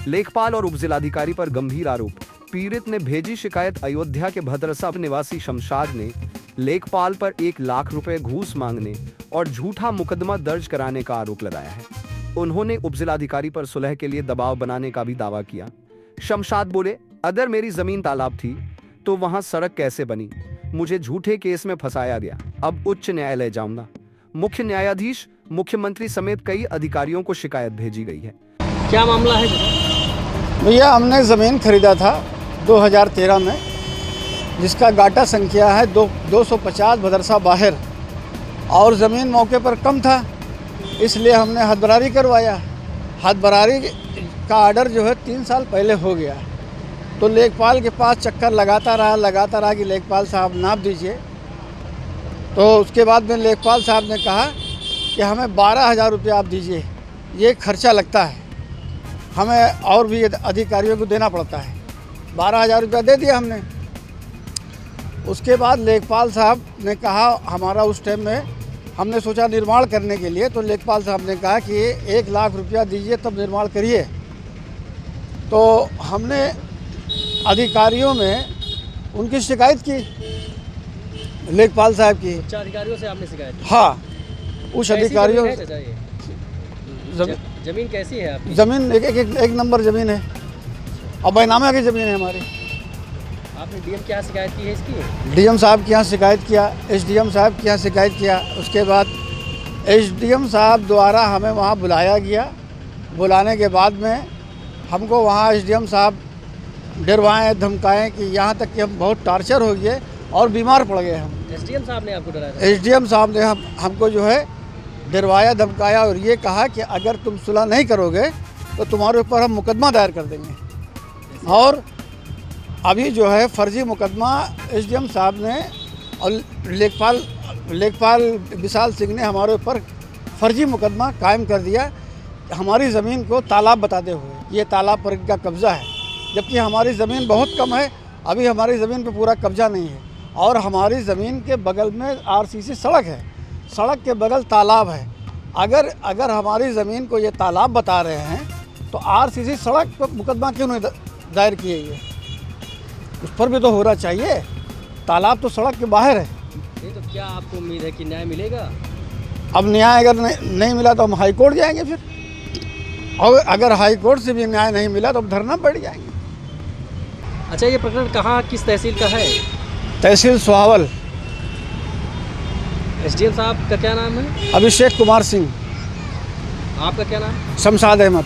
लेखपाल और उपजिलाधिकारी पर गंभीर आरोप। पीड़ित ने भेजी शिकायत। अयोध्या के भद्रसा निवासी शमशाद ने लेखपाल पर 1 लाख रुपए घूस मांगने और झूठा मुकदमा दर्ज कराने का आरोप लगाया है। उन्होंने उपजिलाधिकारी पर सुलह के लिए दबाव बनाने का भी दावा किया। शमशाद बोले, अगर मेरी जमीन तालाब थी तो वहां सड़क कैसे बनी? मुझे झूठे केस में फंसाया गया। अब उच्च न्यायालय जाऊंगा। मुख्य न्यायाधीश, मुख्यमंत्री समेत कई अधिकारियों को शिकायत भेजी गई है। क्या मामला है भैया? हमने ज़मीन खरीदा था 2013 में, जिसका गाटा संख्या है 250 भदरसा बाहर, और ज़मीन मौके पर कम था, इसलिए हमने हदबरारी करवाया। हदबरारी का आर्डर जो है 3 साल पहले हो गया, तो लेखपाल के पास चक्कर लगाता रहा कि लेखपाल साहब नाप दीजिए। तो उसके बाद में लेखपाल साहब ने कहा कि हमें 12,000 रुपये आप दीजिए, ये खर्चा लगता है, हमें और भी अधिकारियों को देना पड़ता है। 12,000 रुपया दे दिया हमने। उसके बाद लेखपाल साहब ने कहा, हमारा उस टाइम में हमने सोचा निर्माण करने के लिए, तो लेखपाल साहब ने कहा कि 1 लाख रुपया दीजिए तब निर्माण करिए। तो हमने अधिकारियों में उनकी शिकायत की, लेखपाल साहब की। उच्च अधिकारियों से आपने शिकायत की? हाँ, उच्च अधिकारियों। जमीन कैसी है आपकी? ज़मीन एक नंबर ज़मीन है, और बैनामा की ज़मीन है हमारी। आपने डीएम के यहाँ शिकायत की है इसकी? डीएम साहब के यहाँ शिकायत किया, एसडीएम साहब के यहाँ शिकायत किया। उसके बाद एसडीएम साहब द्वारा हमें वहाँ बुलाया गया। बुलाने के बाद में हमको वहाँ एसडीएम साहब डरवाएं, धमकाएं कि यहाँ तक कि हम बहुत टार्चर हो गए और बीमार पड़ गए हम। एसडीएम साहब ने आपको डराया था? एसडीएम साहब ने हमको जो है डरवाया, धमकाया, और ये कहा कि अगर तुम सुलह नहीं करोगे तो तुम्हारे ऊपर हम मुकदमा दायर कर देंगे। और अभी जो है फर्जी मुकदमा एसडीएम साहब ने और लेखपाल विशाल सिंह ने हमारे ऊपर फर्जी मुकदमा कायम कर दिया, हमारी ज़मीन को तालाब बताते हुए। ये तालाब पर इनका कब्ज़ा है, जबकि हमारी ज़मीन बहुत कम है, अभी हमारी ज़मीन पर पूरा कब्ज़ा नहीं है। और हमारी ज़मीन के बगल में आरसीसी सड़क है, सड़क के बगल तालाब है। अगर हमारी ज़मीन को ये तालाब बता रहे हैं तो आरसीसी सड़क पर मुकदमा क्यों नहीं दायर किए? ये उस पर भी तो होना चाहिए। तालाब तो सड़क के बाहर है। ये तो क्या आपको उम्मीद है कि न्याय मिलेगा? अब न्याय अगर नहीं मिला तो हम हाई कोर्ट जाएंगे फिर, और अगर हाई कोर्ट से भी न्याय नहीं मिला तो हम धरना बैठ जाएंगे। अच्छा, ये प्रकरण कहाँ, किस तहसील का है? तहसील सुहावल। एसडीएम साहब का क्या नाम है? अभिषेक कुमार सिंह। आपका क्या नाम? शमशाद अहमद।